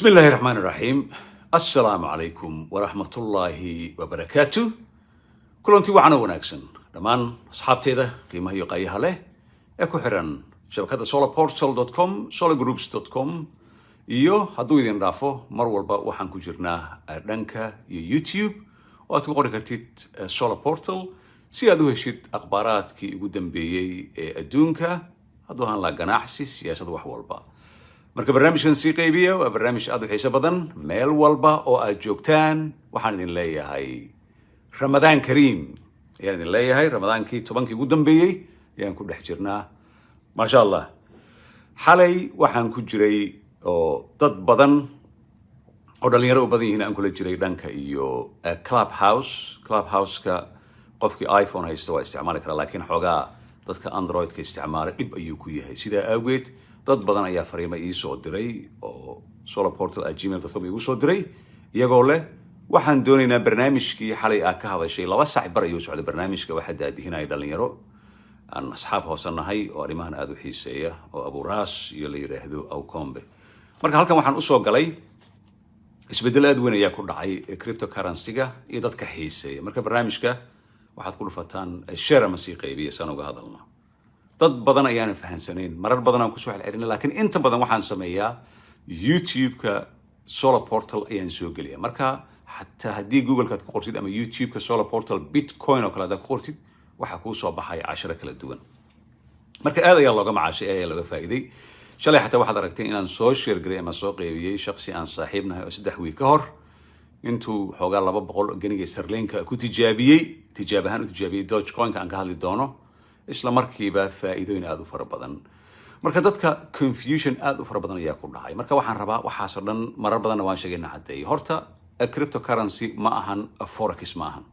بسم الله الرحمن الرحيم السلام عليكم ورحمة الله وبركاته كلنتي وعنا وناكسن دمان أصحابتي قيمة يقايها له اكو حران شبكة solarportal.com solargroups.com iyo hadduu idin dhaafo mar walba waxaan ku jirnaa dhanka iyo YouTube oo aad ku qori kartid Solar Portal si aad u heshid akhbaaraadkii ugu dambeeyay ee adduunka hadduu aan la ganacsi siyaasad wax walba marka barnaamijkan sii qaybiyo waa barnaamij aad u xiiso badan meel walba oo aad joogtaan waxaan idin leeyahay Ramadaan Kariim ayaan idin leeyahay Ramadaankii 10kii ugu dambeeyay ayaan ku dhex jirnaa ma sha Allah xalay waxaan ku jiray oo dad badan oo dhalinyaro u badan yihiin aan kula jiray dhanka iyo Clubhouse-ka qofkii iPhone haysta waa isticmaali karaa laakiin xogaa dadka Android-ka isticmaala dib ayuu ku yahay sidaa awgeed dad badan ayaa fariimo ii soo diray oo solarportal@gmail.com igu soo diray iyagoo leh waxaan doonaynaa barnaamijkii xalay aad ka hadashay 2 saac bar ayuu socday barnaamijka waxa daadihinay dhalinyaro aan asxaab hoosanahay oo arrimahan aad u xiiseeya oo Abu Ras iyo la yiraahdo Awkombe marka halkan waxaan u soo galay isbedel aad weyn ayaa ku dhacay cryptocurrency-ga iyo dadka xiiseeya marka barnaamijka waxaad ku dhufataan share ama sii qaybiya san uga hadalno dad badan ayaan fahansanayn marar badan aan ku soo xilcirin laakiin inta badan waxaan sameeyaa YouTube-ka Solar Portal ayaan soo geliyaa marka hatta haddii Google-ka ku qortid ama YouTube-ka Solar Portal Bitcoin oo kale aad ku qortid waxa ku soo baxay 10 kala duwan marka aad ayaa looga macaashay ayaa laga faa'iiday shalay xataa waxaad aragtay inaan soo share garay ama soo qaybiyay shakhsi aan saaxiibnahay oo 3 wiig ka hor intuu xoogaa 200 ganiga sterling-ka ku tijaabahan u tijaabiyay Dogecoin-ka aan ka hadli doono isla markiiba faa'iidooyin aad u fara badan marka dadka confusion aad u fara badan ayaa ku dhacay marka waxaan rabaa waxaas oo dhan marar badan waan sheegay cadeey horta cryptocurrency ma ahan forex ma ahan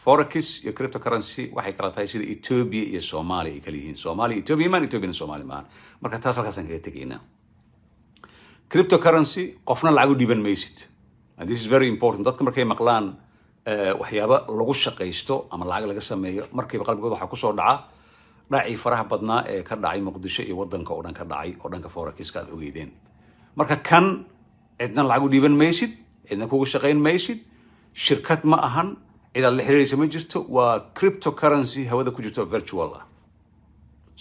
forex iyo cryptocurrency waxay kala tahay sida Ethiopia iyo Soomaaliya ay kala yihiin Soomaaliya Ethiopia ma Ethiopia Soomaaliya ma marka taas halkaas aan kaga tageynaa cryptocurrency qofna lacag u dhiban maysid and this is very important dadka markay maqlaan waxyaabo lagu shaqeysto ama lacag laga sameeyo markayba qalbigooda waxa ku soo dhaca dhacii faraha badnaa ee ka dhacay Muqdisho iyo wadanka oo dhan ka dhacay oo dhanka forex-ka aad ogeydeen marka kan cidna lacag u dhiban maysid cidna kugu shaqeyn maysid shirkad ma ahan cid la xiriiraysa ma jirto waa cryptocurrency hawada ku jirto virtual ah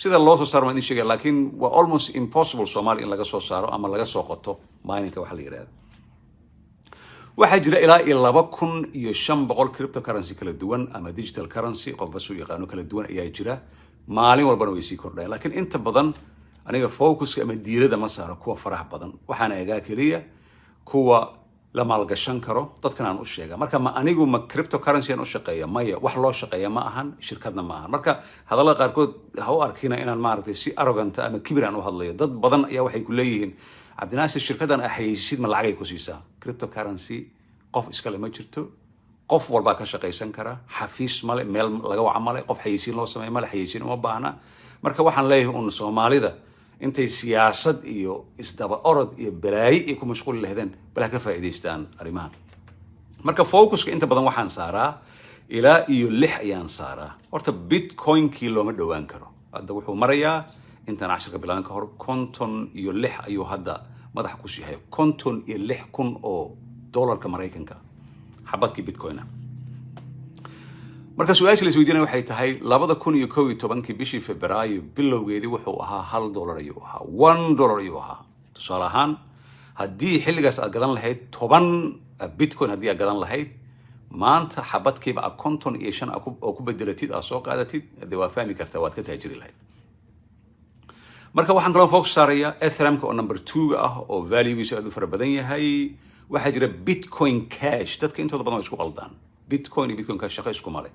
sida loo soo saaro ma idin sheegay laakiin waa almost impossible Soomaali in laga soo saaro ama laga soo qoto mining-ka waxa la yiraahdo waxaa jira ilaa 2500 cryptocurrency kala duwan ama digital currency qofba soo yaqaano kala duwan ayaa jira maalin walbana way sii kordhayaan laakiin inta badan aniga focus-ka ama diirada ma saaro kuwa faraha badan waxaan eegaa kaliya kuwa la maalgashan karo dadkan aan u sheega marka ma anigu ma cryptocurrency aan u shaqeeyo maya wax loo shaqeeyo ma ahan shirkadna ma ahan marka hadallada qaarkood ha u arkina inaan maaragtay si arrogant ama kibir aan u hadlayo dad badan ayaa waxay ku leeyihiin cabdinaasir shirkadan ahaysid ma lacag ay ku siisaa cryptocurrency qof iskale ma jirto qof walba ka shaqeysan kara xafiis male meel laga waca male qof xayeysiin loo sameeyo male xayeysiin uma baahna marka waxaan leeyahay un Soomaalida intay siyaasad iyo isdaba orod iyo balaayi ay ku mashquul lahaydeen bala ka faa'iideystaan arrimaha marka focus-ka inta badan waxaan saaraa ilaa iyo 6 ayaan saaraa horta Bitcoin-kii looma dhawaan karo hadda wuxuu marayaa intaan 10 bilaan ka hor 56 ayuu hadda madax ku siiyay 56,000 oo dollarka Mareykanka xabadkii Bitcoin marka su'aasha la isweydiinay waxay tahay 2011 bishii Febraayo bilowgeedii wuxuu ahaa $1 ayuu ahaa $1 ayuu ahaa tusaale ahaan haddii xilligaas aad gadan lahayd 10 Bitcoin haddii aad gadan lahayd maanta xabadkiiba 55 oo ku bedelatid aad soo qaadatid hadii waa fahmi kartaa waad ka taajiri lahayd marka waxaan kaloo focus saaraya Ethereum oo number 2 ah oo value-giisu aad u fara badan yahay waxaa jira Bitcoin Cash dadka intooda badan way isku qaldaan Bitcoin iyo Bitcoin Cash shaqo isku male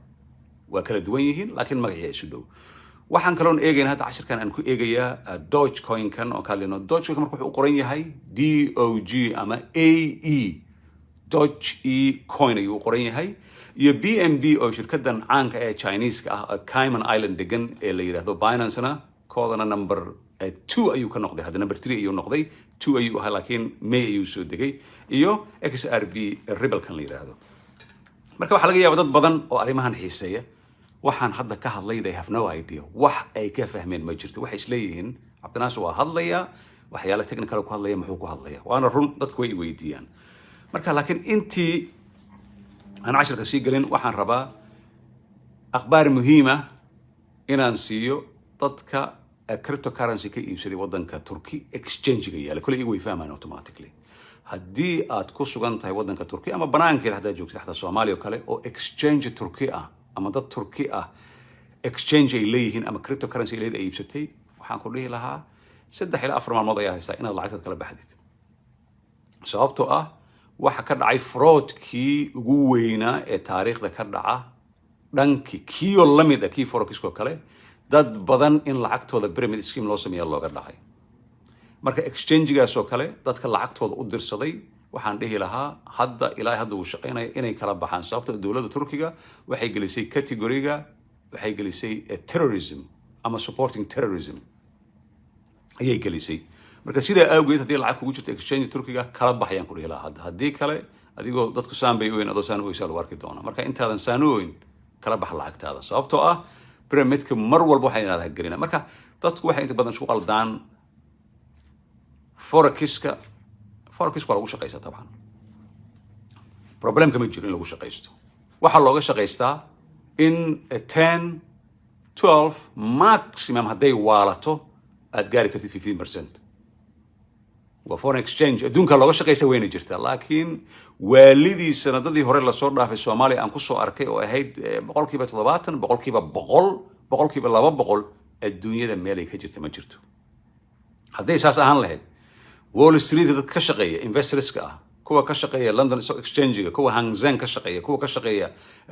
waa kala duwan yihiin laakiin magaciisa isu dhow waxaan kaloo eegaynaa hadda cashirkan aan ku eegayaa Dogecoin-kan oo kaalino Dogecoin marka wuxuu u qoran yahay DOG ama AE Doge coin ayuu u qoran yahay iyo BNB oo shirkadan caanka ee Chinese-ka ah Cayman Island degan ee la yiraahdo Binance-na koodana number 2 ayuu ka noqday hadda number 3 ayuu noqday 2 ayuu ahaa laakiin May ayuu soo degay iyo XRP Ripple-kan la yiraahdo marka waxa laga yaabaa dad badan oo arrimahan xiiseeya waxaan hadda ka hadlay they have no idea wax ay ka fahmeen ma jirto waxay isleeyihiin cabdinaasir waa hadlaya waxyaala technical ku hadlaya muxuu ku hadlaya waana run dadku way weydiiyaan marka laakiin intii aan casharka sii galin waxaan rabaa akhbaar muhiima inaan siiyo dadka cryptocurrency ka iibsaday waddanka Turkey exchange-ga yaala kulli igu way fahmaan automatically haddii aad ku sugan tahay waddanka Turkey ama banaankeeda haddaad joogto xataa Soomaaliya oo kale oo exchange Turkey ah ama dad Turkey ah exchange ay leeyihiin ama cryptocurrency ay leedahay iibsatay waxaan ku dhihi lahaa 3 ilaa 4 maalmood ayaa haysta inaad lacagta kala baxdid sababtoo ah waxa ka dhacay fraudkii ugu weynaa ee taariikhda ka dhaca dhankii kiyo la mid ah kii forex-ko kale dad badan in lacagtooda pyramid scheme loo sameeyo looga dhacay marka exchange-gaas oo kale dadka lacagtooda u dirsaday waxaan dhihi lahaa hadda ilaa hadda uu shaqeynaya inay kala baxaan sababtoo dawladda Turkiga waxay gelisay category-ga waxay gelisay terrorism ama supporting terrorism ayay gelisay marka sida awgeed haddii lacag kugu jirto exchange Turkiga kala baxayaan ku dhihi lahaa hadda haddii kale adigoo dadku saambay weyn adoo saan weysa lagu arki doona marka intaadan saanooyin kala bax lacagtaada sababtoo ah pyramidka mar walba waxay inaad gelina marka dadku waxay inta badan isku qaldaan forex-ka waa lagu shaqaysaa taban problemka ma jiro in lagu shaqaysto waxa looga shaqaystaa in 10 12 maximum hadday waalato aad gaari kartid 15% waa foreign exchange adduunka looga shaqaysa weyna jirta laakiin waalidii sanadadii hore la soo dhaafay Soomaaliya aan ku soo arkay oo ahayd 70% 100% 200% adduunyada meel ay ka jirta ma jirto hadday saas ahaan lahayd Wall Street dad ka shaqeeya investors ka kuwa ka shaqeeya London Stock Exchange kuwa Hang Seng ka shaqeeya kuwa ka shaqeeya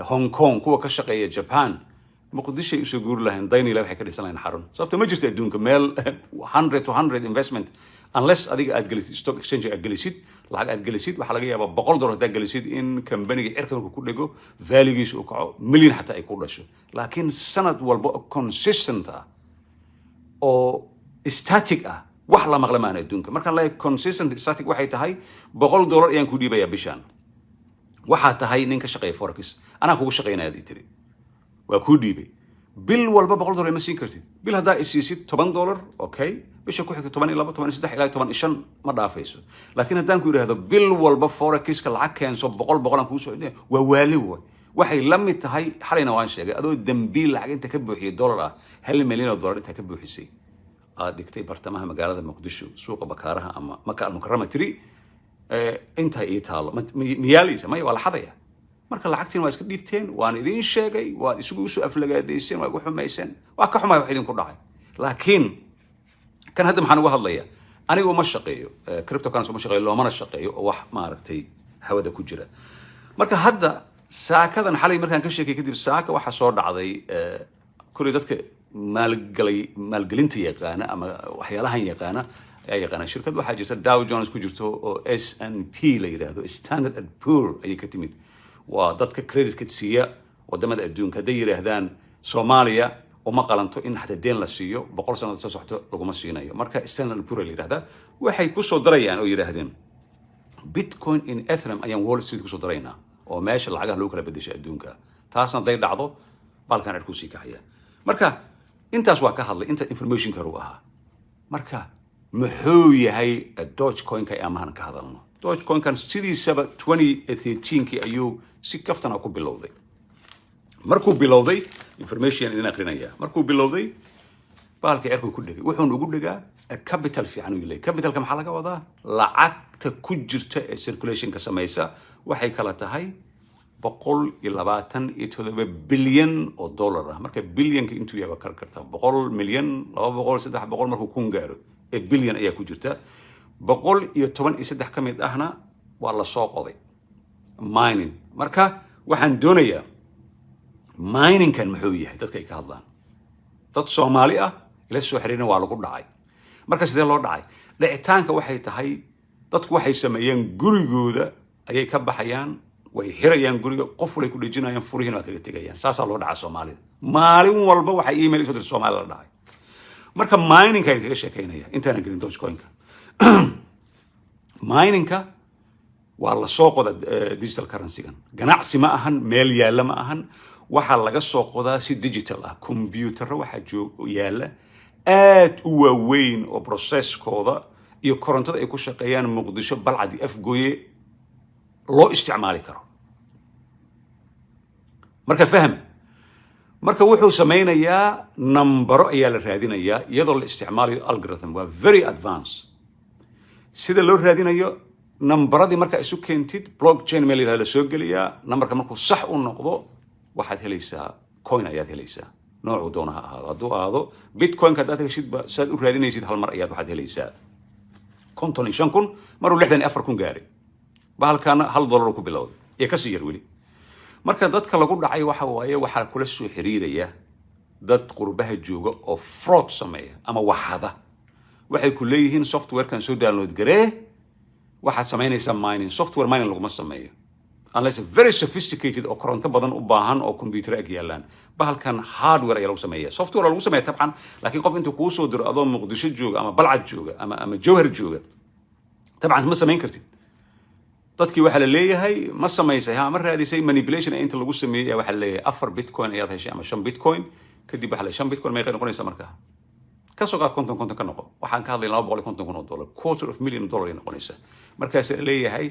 Hong Kong kuwa ka shaqeeya Japan muqdisho ay soo guur lahayn dayni la waxay ka dhisan lahayn xarun sababta ma jirto adduunka meel 100 to 100 investment unless adiga aad gelisid stock exchange aad gelisid lacag aad gelisid waxa laga yaabaa $100 aad gelisid in company-ga cirkanku ku dhigo value-giisu uu kaco million xataa ay ku dhasho laakiin sanad walba consistent ah oo static ah wax la maqla maana adduunka marka la consistent static waxay tahay $100 ayaan ku dhiibayaa bishaan waxa tahay ninka shaqeeya forex ana kugu shaqeynaa aad tiri waa ku dhiibay bil walba $100 ma siin kartid bil hadaa isiisid $10 okay bisha ku xigta 12 13 ilaa 15 ma dhaafayso laakiin hadaan ku yiraahdo bil walba forex-ka lacag keenso 100 aan ku soo dhigay waa waali waxay la mid tahay xalayna waan sheegay adoo dambiil lacag inta ka buuxiyo dollar ah $1 milyan inta ka buuxisay aad dhigtay bartamaha magaalada Muqdisho suuqa bakaaraha ama Maka al-Mukarrama tiri inta ay taalo miyaalisa ma wala xadaya marka lacagtiin waa iska dhiibteen waan idin sheegay waa isugu soo aflagaadaysan waa ugu xumaysan waa ka xumay wax idin ku dhacay laakiin kan hadda maxaan uga hadlayaa anigu ma shaqeeyo cryptocurrency ma shaqeeyo loomana shaqeeyo oo wax maaragtay hawada ku jira marka hadda saakadan xalay markaan ka sheekay kadib saaka waxa soo dhacday kulli dadka maalgelinta yaqaana ama waxyaalahan yaqaana ay yaqaana shirkad waxa jirta Dow Jones ku jirto oo S&P la yiraahdo Standard & Poor ay ka timid waa dadka credit-ka siiya wadamada adduunka haday yiraahdaan Soomaaliya uma qalanto in xataa deen la siiyo 100 sano soo socdo laguma siinayo marka Standard & Poor la yiraahdaa waxay ku soo darayaan oo yiraahdeen Bitcoin in Ethereum ayaan Wall Street ku soo daraynaa oo meesha lacagaha loo kala bedeshay adduunka taasna day dhacdo balkan cirku sii kaxaya marka intaas waa ka hadlay inta information ka ruuha marka muxuu yahay Dogecoin-ka ay amahan ka hadalno Dogecoin-kan sidiisaba 2018 ayuu si kaftan ku bilowday markuu bilowday information idin aqrinaya markuu bilowday baalka cirku ku dhigay wuxuu ugu dhigaa capital fiican uu leeyahay capitalka maxaa laga wadaa lacagta ku jirta ee circulation ka sameeysa waxay kala tahay 127 bilyan oo dollar ah marka bilyanka intuu yahay kar karta 100 milyan 200 300 markuu kun gaaro ee bilyan ayaa ku jirta 113 ka mid ahna waa la soo qoday mining marka waxaan doonayaa mining kan muxuu yahay dadka ay ka hadlaan dad Soomaali ah ila soo xiriirina waa lagu dhacay marka sidee loo dhacay dhicitaanka waxay tahay dadku waxay sameeyeen gurigooda ayay ka baxayaan way xirayaan guriga qof walay ku dhajinayaan furihiina waa kaga tegayaan saasa loo dhaca Soomaalida maalin walba waxa email soo dir Soomaaliya la dhacay marka mining-ka ay kaga sheekeynaya intaan gelin Dogecoin-ka mining-ka waa la soo qoda digital currency-gan ganacsi ma ahan meel yaala ma ahan waxa laga soo qodaa si digital ah computer waxa yaala aad u waaweyn oo process-kooda iyo korontada ay ku shaqeeyaan muqdisho balcad iyo afgooye loo isticmaali karo. marka fahma, marka wuxuu sameynayaa nambaro ayaa la raadinayaa iyadoo la isticmaalayo algorithm. waa very advanced sida loo raadinayo nambaradii. marka isu keentid blockchain meel la soo geliyaa, nambarka markuu sax u noqdo waxaad helaysaa coin ayaad helaysaa, noocuu doona ha ahaado. hadduu ahaado bitcoin-ka haddaad heshidba saad u raadinaysid hal mar ayaad waxaad helaysaa 55,000 maruu 64,000 gaaray. bahalkaana $1 ku bilowday ee kasii yar weli. marka dadka lagu dhacay waxa waaye waxaa kula soo xiriiraya dad qurbaha jooga oo fraud sameeya ama waxada. waxay ku leeyihiin software-kan soo download garee, waxaad samaynaysaa mining. software mining laguma sameeyo unless very sophisticated oo koronto badan u baahan oo computer ag yaalaan. bahalkan hardware ayaa lagu sameeya, software lagu sameeya tabcan, laakiin qof intuu kuu soo diro adoo muqdisho jooga ama balcad jooga ama jawhar jooga tabcan ma samayn kartid. dadkii waxaa la leeyahay ma samaysay ma raadisay manipulation inta lagu sameeyay. waxaa la leeyahay 4 bitcoin ayaad heshay ama 5 bitcoin. kadib waxaa la 5 bitcoin meeqay noqonaysaa markaa? ka soo qaad konton ka noqo. waxaan ka hadlay $250,000, $250,000 ay noqonaysaa. markaas la leeyahay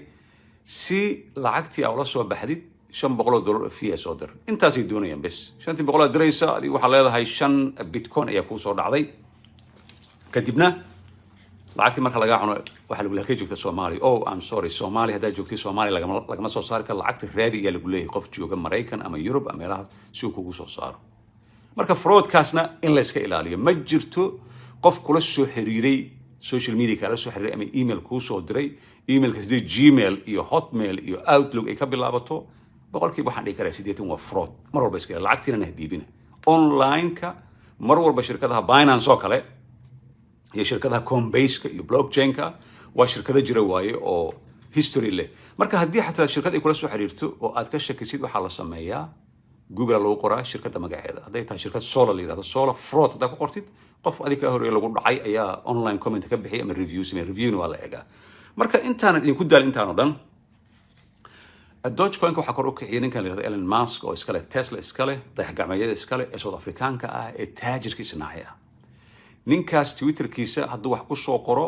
si lacagtii aad la soo baxdid $500 oo fee soo dir. intaasay doonayaan bes. 500 aad diraysaa, adigu waxaa leedahay 5 bitcoin ayaa kuu soo dhacday. kadibna lacagtii marka laga cuno waxa lagu leeyahay joogta Soomaali. I'm sorry, Soomaali hadaa joogtay Soomaali lagama soo saari karo. lacagta raadi ayaa lagu leeyahay qof jooga Mareykan ama Europe ama meelaha si uu kugu soo saaro. marka fraudkaasna in la iska ilaaliyo. ma jirto qof kula soo xiriiray social media kala soo xiriiray ama email kuu soo diray. emailka sidii Gmail iyo Hotmail iyo Outlook ay ka bilaabato boqolkiiba waxaan dhihi karaa 80 waa fraud. mar walba iska lacagtiina nahdiibina online-ka. mar walba shirkadaha Binance oo kale iyo shirkadaha Coinbase iyo blockchain-ka waa shirkado jira waaye oo history leh. marka haddii xataa shirkad ay kula soo xiriirto oo aad ka shakisid waxaa la sameeyaa Google lagu qoraa shirkadda magaceeda. hadday tahay shirkad Solar la yiraahdo Solar fraud haddaa ku qortid qof adiga ka horeeya lagu dhacay ayaa online comment ka bixiyay ama review samee. reviewna waa la eegaa. marka intaan idinku daal intaan oo dhan Dogecoin-ka waxaa kor u kiciyay ninkan la yiraahdo Elon Musk oo iskale Tesla iskale dayax-gacmeedyada iskale ee South Africaanka ah ee taajirka isnaacay ah. ninkaas Twitterkiisa hadduu wax ku soo qoro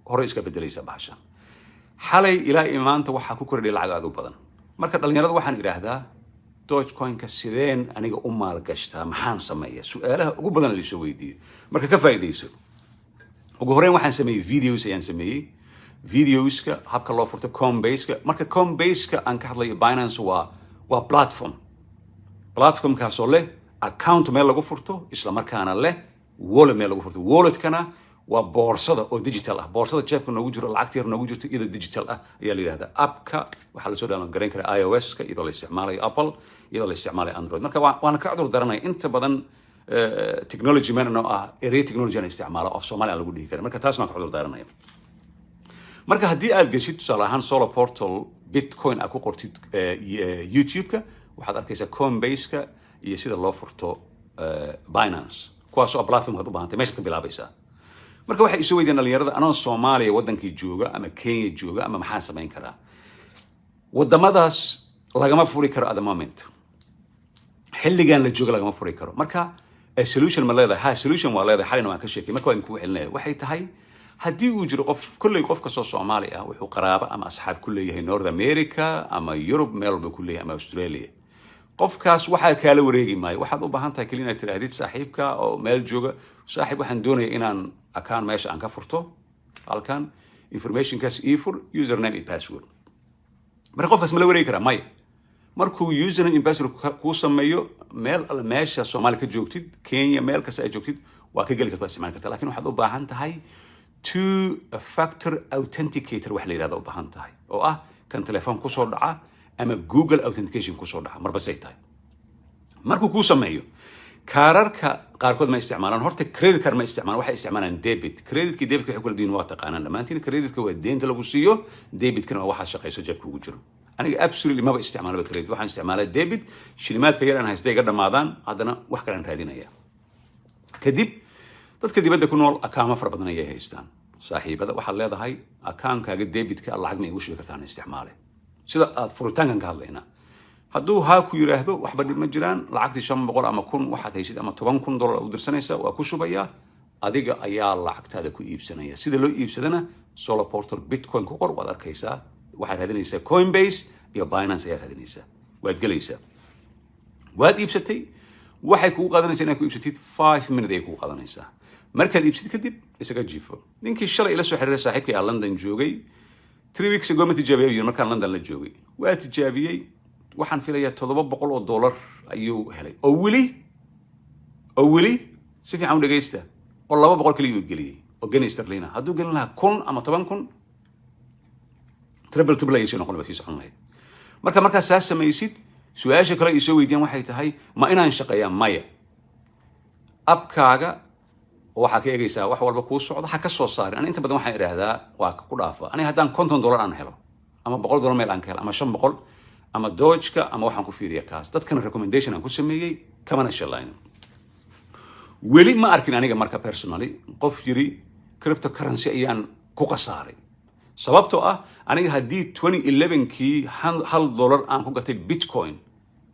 hore iska bedelaysa bahashan. xalay ilaa maanta waxaa ku kordhay lacag aad u badan. marka dhalinyarada waxaan idhaahdaa Dogecoin-ka sideen aniga u maalgashtaa, maxaan sameeyaa? su'aalaha ugu badan la soo weydiiyo. marka ka faa'iideyso. ugu horreyn waxaan sameeyay videos ayaan sameeyay. videoska habka loo furto Coinbase-ka. marka Coinbase-ka aan ka hadlayo Binance waa platform. platformkaasoo leh account meel lagu furto isla markaana leh wallet meel lagu furto. wallet-kana waa boorsada oo digital ah. boorsada jeebka noogu jiro lacagta yar noogu jirto iyadoo digital ah ayaa la yiraahdaa. appka waxaa la soo download garan karaa iOS-ka iyadoo la isticmaalayo Apple, iyadoo la isticmaalayo Android. marka waan ka cudur daranay inta badan technology man oo ah area technology aan isticmaalo of Soomaali aan lagu dhihi karin. marka taas waan ka cudur daranay. marka haddii aad gashid tusaale ahaan Solar Portal Bitcoin aad ku qortid YouTube-ka waxaad arkaysaa Coinbase-ka iyo sida loo furto Binance. kuwaas oo platform had u baahantay meesha ka bilaabaysaa. marka waxay isu weydiin dhalinyarada anoo Soomaaliya wadankii jooga ama Kenya jooga ama maxaan samayn karaa? wadamadaas lagama furi karo at the moment. xilligan la jooga lagama furi karo. marka solution ma leedahay? solution waa leedahay. xalina waan ka sheekay. marka waan ku xilnaa waxay tahay haddii uu jiro qof kastoo Soomaali ah wuxuu qaraabo ama asxaab ku leeyahay North America ama Europe meel walba ku leeyahay ama Australia. qofkaas waxaa kaala wareegi maayo. waxaad u baahan tahay kaliya inaad tirahdid saaxiibka oo meel jooga, saaxiib waxaan doonayaa inaan account meesha aan ka furto halkan informationkaas ii fur username and password. marka qofkaas ma la wareegi karaa? maya. markuu username and password kuu sameeyo meel alla meesha Soomaali ka joogtid Kenya meel kasta ay joogtid waa ka geli kartaa isticmaali kartaa. laakiin waxaad u baahan tahay two factor authenticator wax la yiraahdo u baahan tahay oo ah kan telefoon ku soo dhaca ama Google authentication ku soo dhaca marba say tahay. markuu ku sameeyo kaararka qaarkood ma isticmaalaan. horta credit card ma isticmaalaan, waxay isticmaalaan debit. credit-ki debit-ka waxay kala duwan waa taqaanaan dhammaantiin. credit-ka waa deynta lagu siiyo, debit-kana waa waxa shaqayso jeebka ugu jiro. aniga absolutely maba isticmaalaba credit. waxaan isticmaalaa debit. shilimaadka yar aan haystay iga dhamaadaan haddana wax kale aan raadinaya. kadib dadka dibadda ku nool akaamo fara badan ayay haystaan. saaxiibada waxaad leedahay akaankaaga debit-ka lacag ma igu shubi kartaan isticmaale sida aad furitaankan ka hadlaynaa. hadduu haa ku yiraahdo waxba dhib ma jiraan, lacagtii 500 ama 1000 waxaad haysid ama $10,000 u dirsanaysaa waa ku shubayaa adiga ayaa lacagtaada ku iibsanaya. Sida loo iibsadana Solar Portal Bitcoin ku qor waad arkaysaa. Waxaad raadinaysaa Coinbase iyo Binance ayaa raadinaysaa. Waad gelaysaa. Waad iibsatay. waxay kugu qaadanaysaa inaad ku iibsatid 5 minutes ay kugu qaadanaysaa. Markaad iibsatid kadib isaga jiifo. Ninkii shalay ila soo xiriiray saaxiibkii aan London joogay 3 weeks ago ma tijaabiyay markaan London la joogay. Waa tijaabiyay waxaan filayaa $700 ayuu helay. oo weli si fiican u dhageysta oo 200 kaliya uu geliyay oo gani sterlina. Hadduu gelin lahaa 1,000 ama 10,000 triple ayay soo noqon lahayd socon lahayd. Markaa saas samaysid su'aasha kale ay soo weydiiyaan waxay tahay ma inaan shaqeeyaa maya. Abkaaga waxa ka eegaysaa wax walba kuu socdo ha ka soo saarin. Ana inta badan waxaan iraahdaa waa ku dhaafa. Ani haddaan $50 aan helo ama $100 meel aan ka helo ama $500 ama Doge-ka ama waxaan ku fiiriyaa kaas. Dadkana recommendation aan ku sameeyay kamana shalayno. Weli ma arkin aniga marka personally qof yiri cryptocurrency ayaan ku qasaaray. Sababtoo ah aniga haddii 2011kii $1 aan ku gatay Bitcoin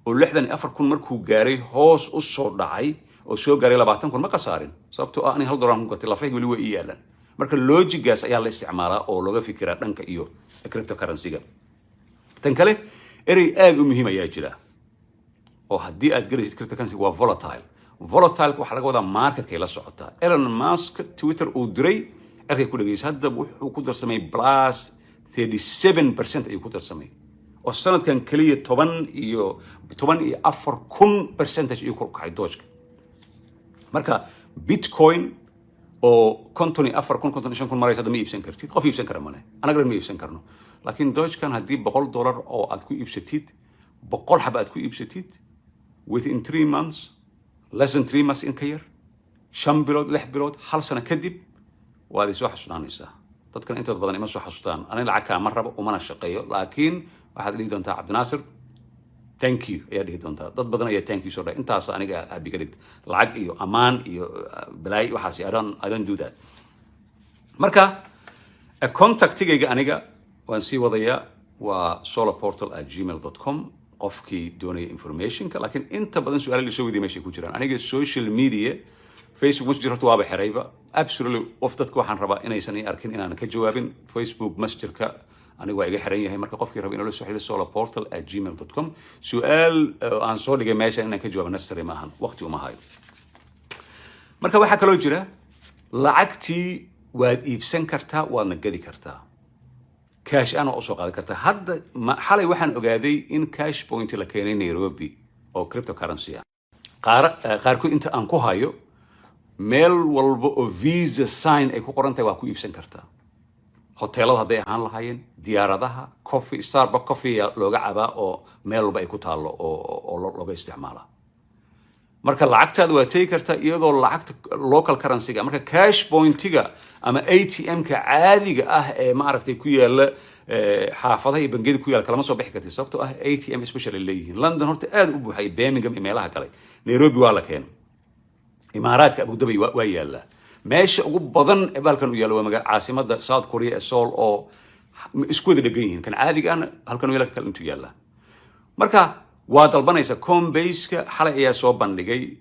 oo 64,000 markuu gaaray hoos u soo dhacay oo soo gaaray 20,000 ma qasaarin. Sababtoo ah aniga $1 aan ku gatay lafayg weli way yaalan. Marka logic-gaas ayaa la isticmaalaa oo laga fikiraa dhanka iyo cryptocurrency-ga. Tan kale erey aad u muhiim ayaa jira oo haddii aad galaysid cryptocurrency waa volatile. Volatile waxa laga wadaa market-ka la socotaa. Elon Musk Twitter uu diray arkay ku dhageysay hadda wuxuu ku darsamay plus 37% ayuu ku darsamay oo sanadkan kaliya 14% ayuu ku kacay Doge-ka. Marka Bitcoin oo 54,000 maraysa ma iibsan kartid qof iibsan kara male anaga ma iibsan karno laakiin Doge-kan haddii $100 oo aad ku iibsatid 100 xab aad ku iibsatid within 3 months less than 3 months in ka yar 5 bilood 6 bilood hal sano kadib waad soo xasuusanaysaa. Dadkan inta badan ima soo xasuustaan aniga lacag ma rabo umana shaqeeyo laakiin waxaad dhihi doontaa Cabdinaasir thank you ayaa dhihi doontaa. Dad badan ayaa thank you soo dhahay intaas aniga habiga dhigta lacag iyo amaan iyo balaay waxaas I don't do that. Marka contactigayga aniga waan sii wadayaa waa solarportal@gmail.com qofkii doonaya informationka laakiin inta badan su'aalo la soo weydiiyay meesha ku jiraan. Aniga social media Facebook Messenger waa xirayba absolutely of dadku waxaan rabaa inaysan i arkin inaan ka jawaabin. Facebook Messenger-ka aniga waa iga xiran yahay marka qofkii raba inuu la soo xiriiro solarportal@gmail.com su'aal aan soo dhigay meesha inaan ka jawaabo necessary ma ahan waqti uma hayo. Marka waxa kale oo jira lacagtii waad iibsan kartaa waadna gadi kartaa cash ana u soo qaadan kartaa. Hadda xalay waxaan ogaaday in cash point la keenay Nairobi oo cryptocurrency ah. qaarkood inta aan ku hayo meel walba oo visa sign ay ku qoran tahay waa ku iibsan kartaa. Hoteelada hadday ahaan lahaayeen diyaaradaha coffee Starbucks coffee looga cabaa oo meel walba ay ku taalo oo looga isticmaala. Marka lacagtaada waa tagi kartaa iyadoo lacagta local currency-ga marka cash point-iga ama ATM-ka caadiga ah ee ma aragtay ku yaala xaafadaha iyo bangiyada ku yaala kalama soo bixi kartid sababtoo ah ATM especially leeyihiin. London horta aad u buuxay Birmingham iyo meelaha kale. Nairobi waa la keenay. Imaaraadka Abu Dhabi waa yaala. Meesha ugu badan ee halkan u yaalo waa magaalada caasimadda South Korea ee Seoul oo isku wada dhagan yihiin kan caadiga ah halkan u yaala kale intuu yaala. Marka waa dalbanaysa Coinbase-ka xalay ayaa soo bandhigay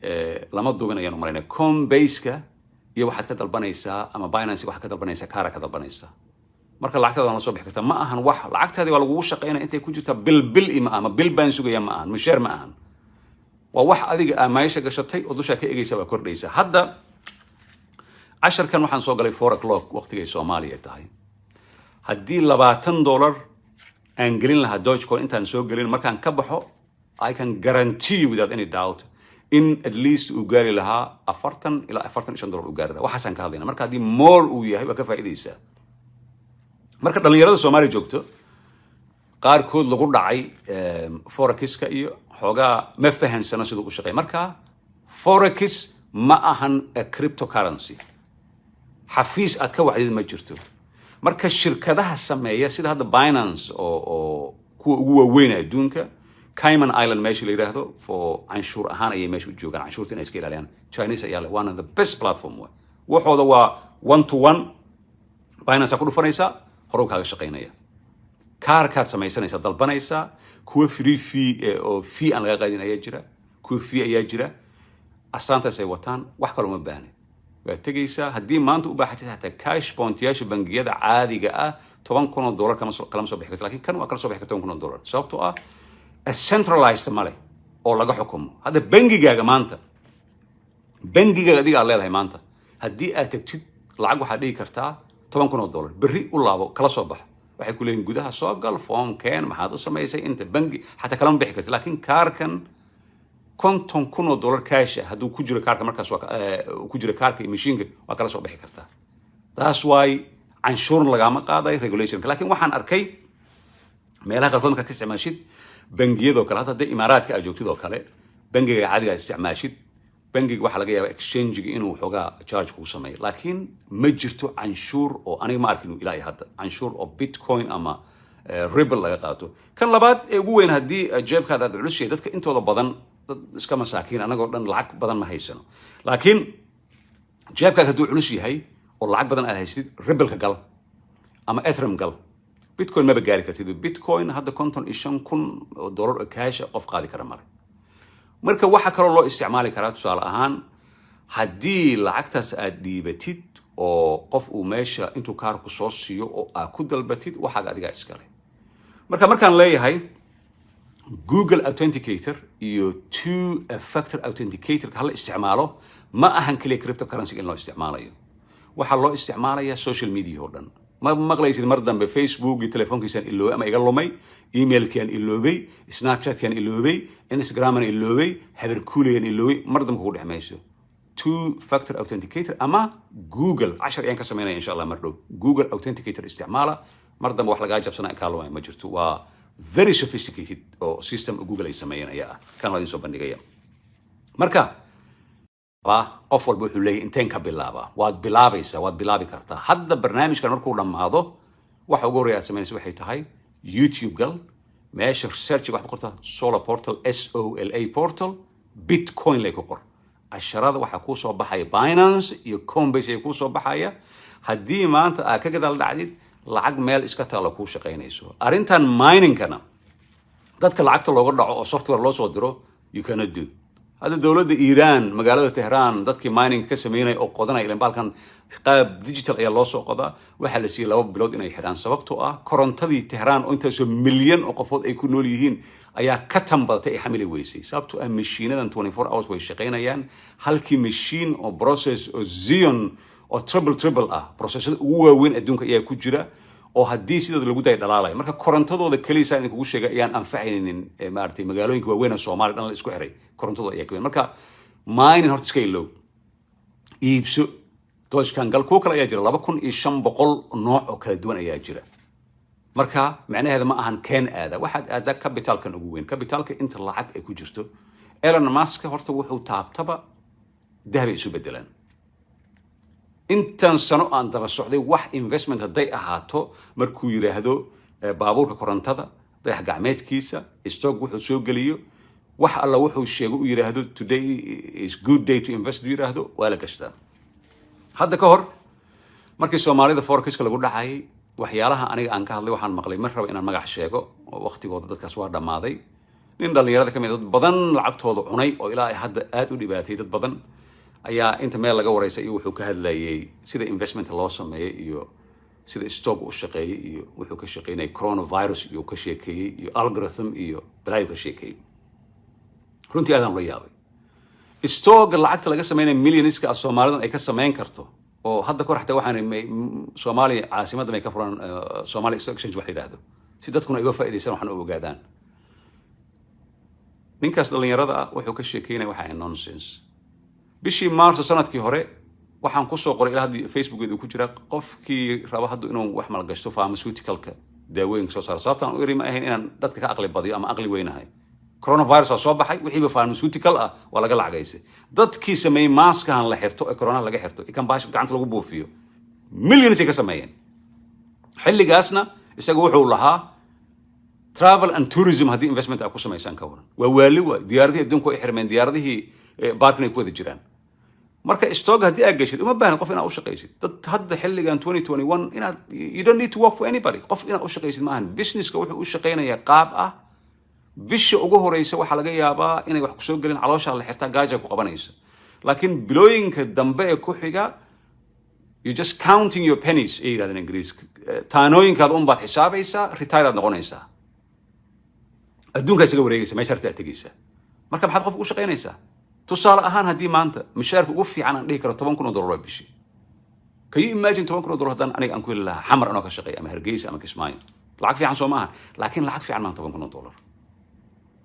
lama duubinayaan u maleynaa Coinbase-ka iyo waxaad ka dalbanaysaa ama Binance waxaad ka dalbanaysaa kaara ka dalbanaysaa. Marka lacagtaada la soo bixi kartaa ma ahan wax lacagtaada waa lagu shaqeynaa intay ku jirta bil ama bil baan sugaya ma ahan mushaar ma ahan. Waa wax adiga meesha gashatay oo dusha ka eegaysa waa kordhaysa. Hadda casharkan waxaan soo galay 4 o'clock waqtiga Soomaaliya tahay. Haddii $20 aan gelin lahaa Dogecoin intaan soo gelin markaan ka baxo I can guarantee you without any doubt in at least uu gaari lahaa $40 ilaa $45 uu gaari lahaa. Waxaasaan ka hadlaynaa. Marka haddii more uu yahay waa ka faa'iidaysaa. Marka dhalinyarada Soomaaliya joogto qaarkood lagu dhacay forex-ka iyo xoogaa ma fahansana siduu u shaqeeyo. Marka forex ma ahan cryptocurrency. Xafiis aad ka wacdid ma jirto. Marka shirkadaha sameeya sida hadda Binance oo kuwa ugu waaweyn adduunka Cayman Island meesha la yiraahdo for canshuur ahaan ayay meesha u joogaan canshuurta inay iska ilaaliyaan. Chinese ayaa leh one of the best platform waxooda waa 1-to-1 Binance ku dhufanaysa hore kaaga shaqeynaya. Kaarkaad samaysanaysa dalbanaysa kuwa free fee oo fee aan laga qaadin ayaa jira kuwa fee ayaa jira asaantaas ay wataan wax kale uma baahna waa tegaysaa haddii maanta u baahatid hataa cash pointyaasha bangiyada caadiga ah $10,000 kalama soo bixi karto laakiin kan waa kala soo bixi karta $10,000 sababtoo ah centralized male oo laga xukumo hadda bangigaaga maanta bangigaaga adiga aad leedahay maanta haddii aad tagtid lacag waxaad dhigi kartaa $10,000 berri u laabo kala soo bax waxay ku leeyihin gudaha soo gal foomkeen maxaad u samaysay inta bangi xataa kalama bixi kartid laakiin kaarkan $50,000 cash hadduu ku jiro kaarka markaas ku jiro kaarka iyo mashiinka waa kala soo bixi kartaa that's why canshuurna lagama qaaday regulationka laakiin waxaan arkay meelaha qaarkood markaad ka isticmaashid bangiyadoo kale hadda imaaraadka aad joogtid oo kale bangiga caadiga aad isticmaashid bangiga waxaa laga yaabaa exchange-ga inuu xoogaa charge kugu sameeyo laakiin ma jirto canshuur oo aniga ma arkin ilaa iyo hadda canshuur oo bitcoin ama ribble laga qaato kan labaad ee ugu weyn haddii jeebkaada aad culus yahay dadka intooda badan dad iska masaakiin anagoo dhan lacag badan ma haysano laakiin jeebkaaga hadduu culus yahay oo lacag badan aad haysatid ribbleka gal ama ethereum gal bitcoin maba gaari kartid bitcoin hadda $55,000 oo cash qof qaadi kara male marka waxa kaloo loo isticmaali karaa tusaale ahaan haddii lacagtaas aad dhiibatid oo qof uu meesha intuu kaarku soo siiyo oo aad ku dalbatid waxaaga adigaa iskale markaan leeyahay Google Authenticator iyo two-factor authenticator hala isticmaalo ma ahan kaliya cryptocurrency in loo isticmaalayo waxaa loo isticmaalayaa social media oo dhan ma maqlaysid mar dambe Facebook iyo telefoonkiisaan iloobay ama iga lumay emailkiaan iloobay Snapchatkiaan iloobay Instagramaan iloobay habarkuulayaan iloobay mar dambe kugu dhex mayso two-factor authenticator ama Google 10 ayaan ka sameynaya insha Allah mar dhow Google Authenticator isticmaala mar dambe wax lagaa jabsanaa ka lumay ma jirto waa very sophisticated oo system Google ay sameeyeen ayaa kan waa idin soo bandhigaya marka qof walba wuxuu leeyahay inteen ka bilaaba waad bilaabi kartaa hadda barnaamijkan markuu dhammaado waxa ugu horreeya aad samaynaysa waxay tahay YouTube gal meesha research waxaad ku qortaa Solar Portal SOLA Portal Bitcoin lay ku qor casharada waxaa kuu soo baxaya Binance iyo Coinbase ay kuu soo baxaya haddii maanta aad ka gadaal dhacdid lacag meel iska taalo kuu shaqaynayso arrintan miningkana dadka lacagta looga dhaco oo software loo soo diro you cannot do hadda dowladda Iran magaalada Tehran dadkii mining ka sameynay oo qodanay ilaa baalkan qaab digital ayaa loo soo qodaa waxa la siiyay 2 bilood inay xidhaan sababtoo ah korontadii Tehran oo intaasoo milyan oo qofood ay ku nool yihiin ayaa ka tambadatay ay xamili weysay sababtoo ah mashiinadan 24 hours way shaqaynayaan halkii machine oo process oo Xeon oo triple ah processada ugu waaweyn adduunka ayaa ku jira oo haddii sidoo lagu day dhalaalay marka korontadooda kaliya in kugu sheegay ayaan anfacaynin maartay magaalooyinka waaweyn oo Soomaaliya dhan la isku xiray korontadooda ayaa ka marka mining horta iska ilow iibso Dogecoin gal ku kala ayaa jira 2,500 nooc oo kala duwan ayaa jira marka macnaheedu ma ahan keen aada waxaad aada capitalkan ugu weyn capitalka inta lacag ay ku jirto Elon Musk horta wuxuu taabtaba dahab isu bedelan intan sano aan daba socday wax investment haday ahaato markuu yiraahdo baabuurka korontada dayax gacmeedkiisa stock wuxuu soo galiyo wax alla wuxuu sheego u yiraahdo today is good day to invest yiraahdo wala kasta hadda ka hor markii Soomaalida forecast lagu dhacay waxyaalaha aniga aan ka hadlay waxaan maqlay mar raba inaan magac sheego oo waqtigooda dadkaas waa dhamaaday nin dhalinyarada kamid dad badan lacagtooda cunay oo ilaa hadda aad u dhibaatay dad badan ayaa inta meel laga wareysay iyo wuxuu ka hadlayay sida investment loo sameeyo iyo sida stock u shaqeeyay iyo wuxuu ka shaqeynay coronavirus iyo ka sheekeeyay iyo algorithm iyo balaayo ka sheekeeyay runtii aad aan la yaabay stock lacagta laga sameeyay millionska Soomaalidu ay ka sameyn karto oo hadda kor xataa waxaan Soomaaliya caasimadda ay ka furan Somali Stock Exchange wax yiraahdo si dadkuna ay uga faa'iideysan waxaan u ogaadaan ninkaas dhalinyarada wuxuu ka sheekeynay waxa ay nonsense bishii Maarso sanadkii hore waxaan ku soo qoray ilaa hadda Facebook-eedu ku jira qofkii raba hadda inuu wax mal gashto pharmaceutical-ka daawooyinka soo saar sababtaan u irima ahayn inaan dadka ka aqli badiyo ama aqli weynahay coronavirus soo baxay wixii pharmaceutical ah waa laga lacagaysay dadkii sameeyay maskahan la xirto ee corona laga xirto kan baash gacanta lagu buufiyo millions ay ka sameeyeen xilligaasna isagu wuxuu lahaa travel and tourism haddii investment ay ku sameeysan ka waran waa waali waa diyaaradii adduunku ay xirmeen diyaaradihii baarkan ay ku wada jiraan marka stock haddii aad gashid uma baahan qof inaad u shaqaysid dad hadda xilligan 2021 inaad you don't need to work for anybody qof inaad u shaqaysid maahan businesska wuxuu u shaqaynayaa qaab ah bisha ugu horeysa waxa laga yaabaa inay wax ku soo galin caloosha la xirtaa gaaja ku qabanayso laakiin bilooyinka dambe ee ku xiga you just counting your pennies ay yidhahdeen ingiriiska taanooyinkaada un baad xisaabaysaa retire aad noqonaysaa adduunkaa isaga wareegaysa meesha rabta aad tegaysaa marka maxaad qofka u shaqaynaysaa tusaale ahaan haddii maanta mishaarka ugu fiican aan dhihi karo $10,000 bishii can you imagine $10,000 haddaan aniga aan ku heli lahaa xamar anoo ka shaqeeya ama hargeysa ama kismaayo lacag fiican soo maahan laakiin lacag fiican maan $10,000